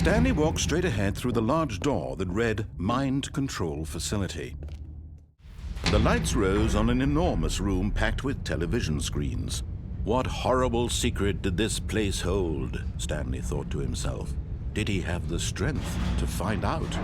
Stanley walked straight ahead through the large door that read Mind Control Facility. The lights rose on an enormous room packed with television screens. What horrible secret did this place hold? Stanley thought to himself. Did he have the strength to find out?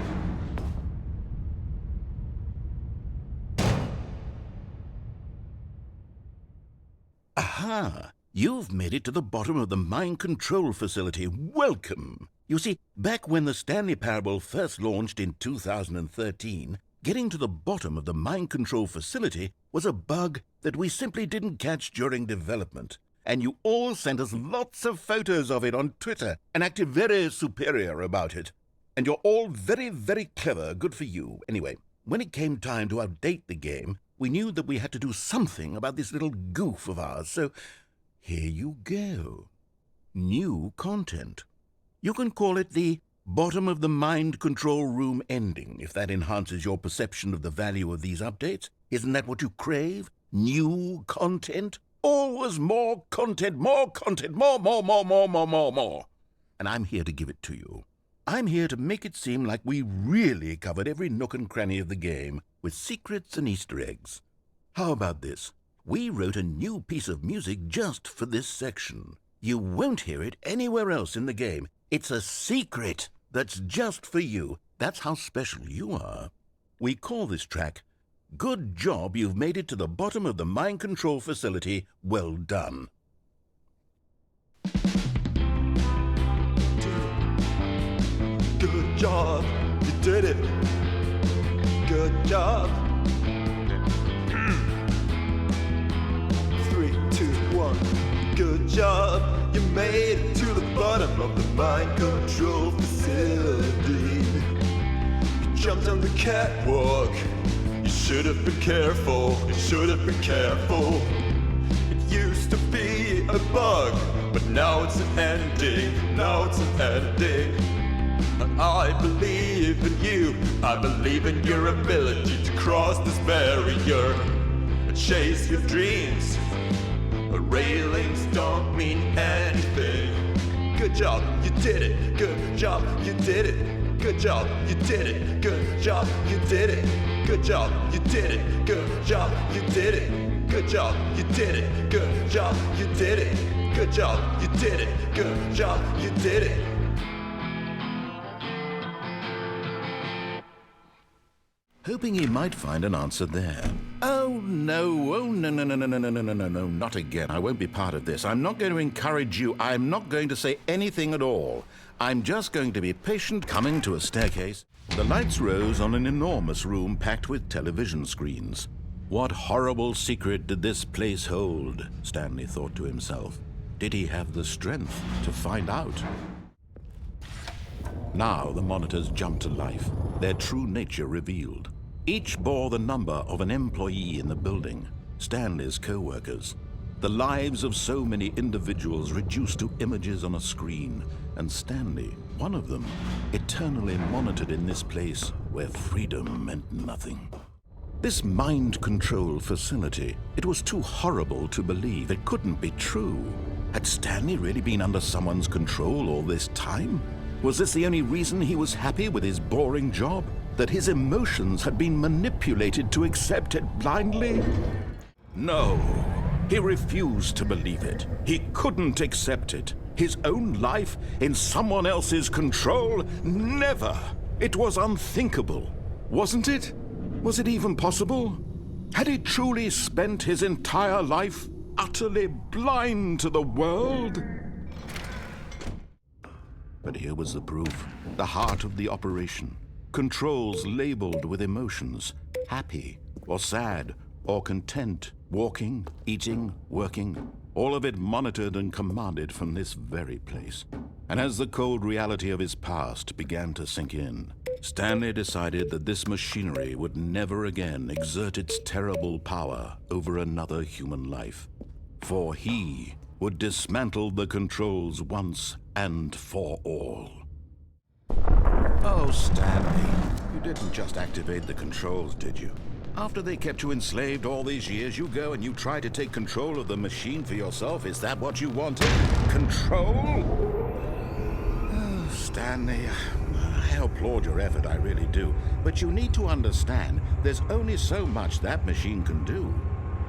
Aha! You've made it to the bottom of the mind control facility. Welcome! You see, back when the Stanley Parable first launched in 2013, getting to the bottom of the mind control facility was a bug that we simply didn't catch during development. And you all sent us lots of photos of it on Twitter and acted very superior about it. And you're all very, very clever. Good for you. Anyway, when it came time to update the game, we knew that we had to do something about this little goof of ours. So here you go. New content. You can call it the bottom of the mind control room ending, if that enhances your perception of the value of these updates. Isn't that what you crave? New content? Always more content, more content, more. And I'm here to give it to you. I'm here to make it seem like we really covered every nook and cranny of the game with secrets and Easter eggs. How about this? We wrote a new piece of music just for this section. You won't hear it anywhere else in the game. It's a secret that's just for you. That's how special you are. We call this track, Good Job You've Made It to the Bottom of the Mind Control Facility. Well done. Good job, you did it. Good job. 3, 2, 1. Good job, you made it to the bottom of the mind control facility. You jumped on the catwalk. You should have been careful. You should have been careful. It used to be a bug, but now it's an ending. Now it's an ending. I believe in you. I believe in your ability to cross this barrier and chase your dreams. Railings don't mean anything. Good job, you did it. Good job, you did it. Good job, you did it. Good job, you did it. Good job, you did it. Good job, you did it. Good job, you did it. Good job, you did it. Good job, you did it. Good job, you did it. Hoping he might find an answer there. Oh, no, not again. I won't be part of this. I'm not going to encourage you. I'm not going to say anything at all. I'm just going to be patient, coming to a staircase. The lights rose on an enormous room packed with television screens. What horrible secret did this place hold? Stanley thought to himself. Did he have the strength to find out? Now the monitors jumped to life, their true nature revealed. Each bore the number of an employee in the building, Stanley's co-workers. The lives of so many individuals reduced to images on a screen, and Stanley, one of them, eternally monitored in this place where freedom meant nothing. This mind control facility, it was too horrible to believe. It couldn't be true. Had Stanley really been under someone's control all this time? Was this the only reason he was happy with his boring job? That his emotions had been manipulated to accept it blindly? No, he refused to believe it. He couldn't accept it. His own life in someone else's control? Never! It was unthinkable, wasn't it? Was it even possible? Had he truly spent his entire life utterly blind to the world? But here was the proof, the heart of the operation. Controls labeled with emotions, happy or sad or content, walking, eating, working, all of it monitored and commanded from this very place. And as the cold reality of his past began to sink in, Stanley decided that this machinery would never again exert its terrible power over another human life. For he would dismantle the controls once and for all. Oh, Stanley, you didn't just activate the controls, did you? After they kept you enslaved all these years, you go and you try to take control of the machine for yourself. Is that what you wanted? Control? Oh, Stanley. Stanley. I applaud your effort, I really do. But you need to understand, there's only so much that machine can do.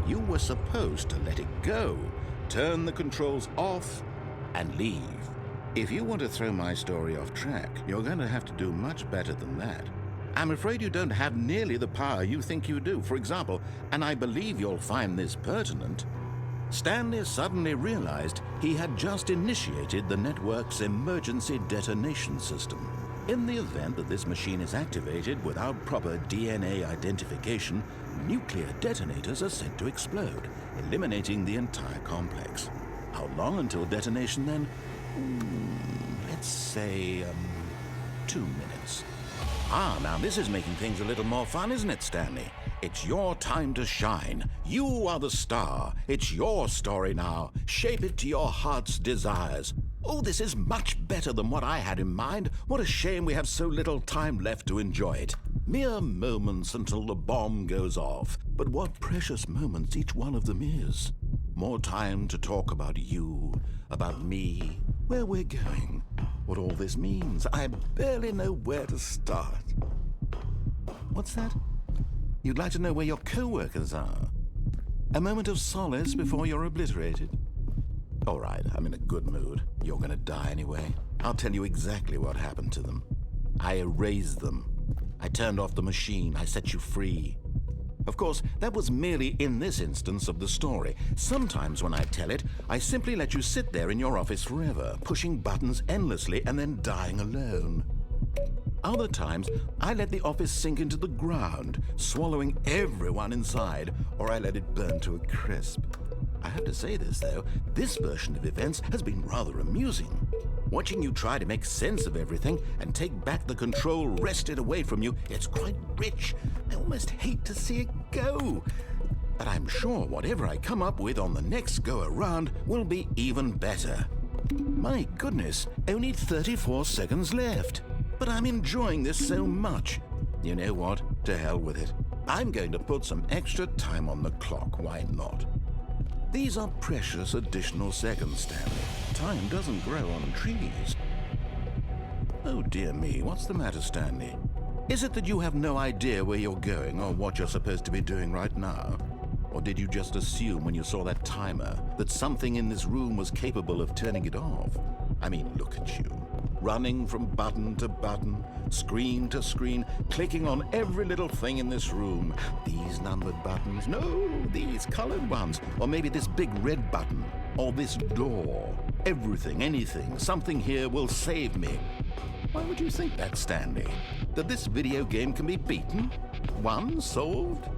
You were supposed to let it go, turn the controls off, and leave. If you want to throw my story off track, you're going to have to do much better than that. I'm afraid you don't have nearly the power you think you do. For example, and I believe you'll find this pertinent, Stanley suddenly realized he had just initiated the network's emergency detonation system. In the event that this machine is activated without proper DNA identification, nuclear detonators are sent to explode, eliminating the entire complex. How long until detonation then? Let's say, 2 minutes. Now this is making things a little more fun, isn't it, Stanley? It's your time to shine. You are the star. It's your story now. Shape it to your heart's desires. Oh, this is much better than what I had in mind. What a shame we have so little time left to enjoy it. Mere moments until the bomb goes off. But what precious moments each one of them is. More time to talk about you, about me, where we're going, what all this means. I barely know where to start. What's that? You'd like to know where your co-workers are? A moment of solace before you're obliterated? All right, I'm in a good mood. You're gonna die anyway. I'll tell you exactly what happened to them. I erased them. I turned off the machine. I set you free. Of course, that was merely in this instance of the story. Sometimes when I tell it, I simply let you sit there in your office forever, pushing buttons endlessly and then dying alone. Other times, I let the office sink into the ground, swallowing everyone inside, or I let it burn to a crisp. I have to say this, though, this version of events has been rather amusing. Watching you try to make sense of everything and take back the control wrested away from you, it's quite rich. I almost hate to see it go. But I'm sure whatever I come up with on the next go-around will be even better. My goodness, only 34 seconds left. But I'm enjoying this so much. You know what? To hell with it. I'm going to put some extra time on the clock. Why not? These are precious additional seconds, Stanley. Time doesn't grow on trees. Oh dear me, what's the matter, Stanley? Is it that you have no idea where you're going or what you're supposed to be doing right now? Or did you just assume when you saw that timer that something in this room was capable of turning it off? I mean, look at you. Running from button to button, screen to screen, clicking on every little thing in this room. These numbered buttons, no, these colored ones, or maybe this big red button, or this door. Everything, anything, something here will save me. Why would you think that, Stanley? That this video game can be beaten? Won? Solved?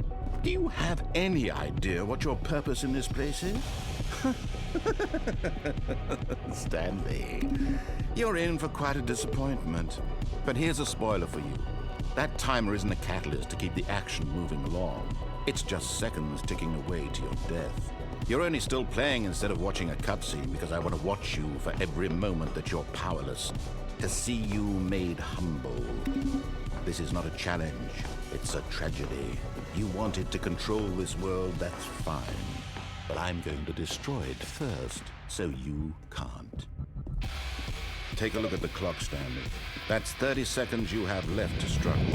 Do you have any idea what your purpose in this place is? Stanley, you're in for quite a disappointment. But here's a spoiler for you. That timer isn't a catalyst to keep the action moving along. It's just seconds ticking away to your death. You're only still playing instead of watching a cutscene because I want to watch you for every moment that you're powerless. To see you made humble. This is not a challenge. It's a tragedy. You wanted to control this world, that's fine. But I'm going to destroy it first, so you can't. Take a look at the clock, Stanley. That's 30 seconds you have left to struggle.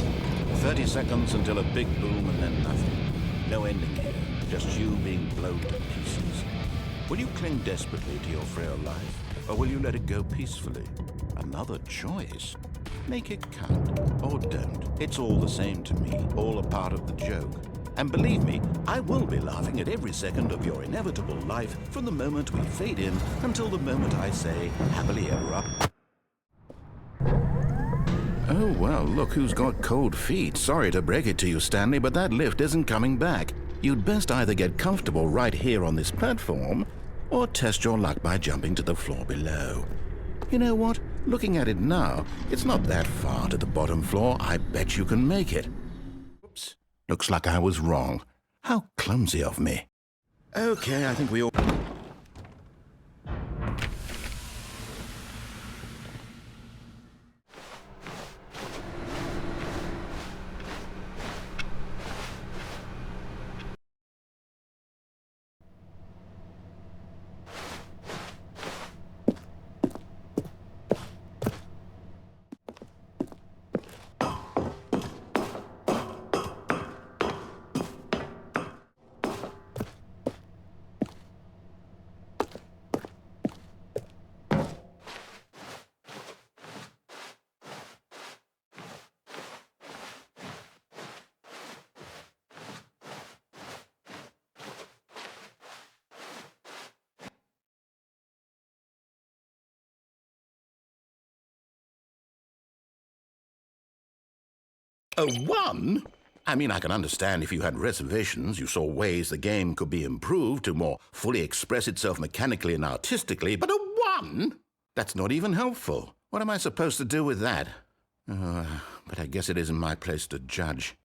30 seconds until a big boom and then nothing. No ending here, just you being blown to pieces. Will you cling desperately to your frail life, or will you let it go peacefully? Another choice. Make it count, or don't. It's all the same to me, all a part of the joke. And believe me, I will be laughing at every second of your inevitable life from the moment we fade in until the moment I say, happily ever up. Oh, well, look who's got cold feet. Sorry to break it to you, Stanley, but that lift isn't coming back. You'd best either get comfortable right here on this platform, or test your luck by jumping to the floor below. You know what? Looking at it now, it's not that far to the bottom floor. I bet you can make it. Oops. Looks like I was wrong. How clumsy of me. Okay, I think we all... A 1? I mean, I can understand if you had reservations, you saw ways the game could be improved to more fully express itself mechanically and artistically, but a 1? That's not even helpful. What am I supposed to do with that? But I guess it isn't my place to judge.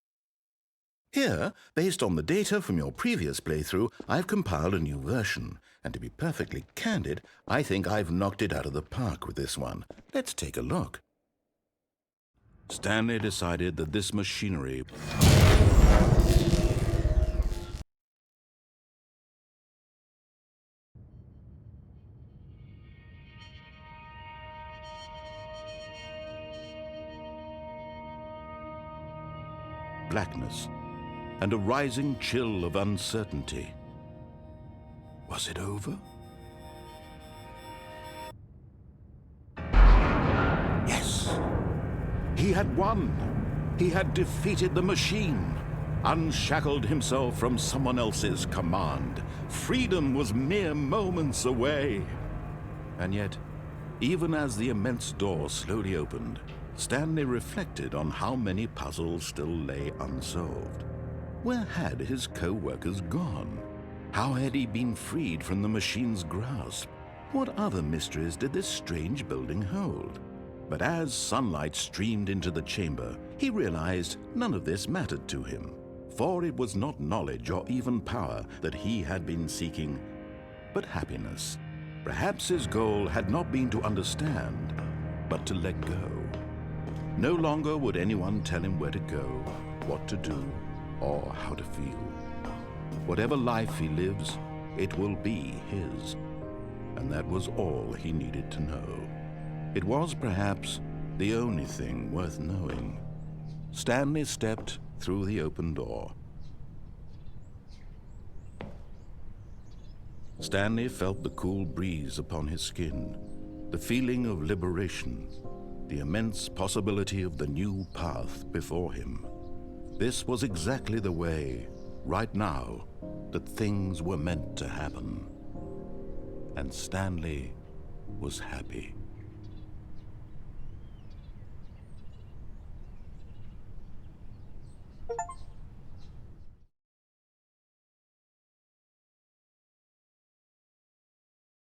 Here, based on the data from your previous playthrough, I've compiled a new version. And to be perfectly candid, I think I've knocked it out of the park with this one. Let's take a look. Stanley decided that this machinery blackness and a rising chill of uncertainty. Was it over? Yes! He had won! He had defeated the machine, unshackled himself from someone else's command. Freedom was mere moments away. And yet, even as the immense door slowly opened, Stanley reflected on how many puzzles still lay unsolved. Where had his co-workers gone? How had he been freed from the machine's grasp? What other mysteries did this strange building hold? But as sunlight streamed into the chamber, he realized none of this mattered to him, for it was not knowledge or even power that he had been seeking, but happiness. Perhaps his goal had not been to understand, but to let go. No longer would anyone tell him where to go, what to do, or how to feel. Whatever life he lives, it will be his. And that was all he needed to know. It was perhaps the only thing worth knowing. Stanley stepped through the open door. Stanley felt the cool breeze upon his skin, the feeling of liberation, the immense possibility of the new path before him. This was exactly the way, right now, that things were meant to happen. And Stanley was happy.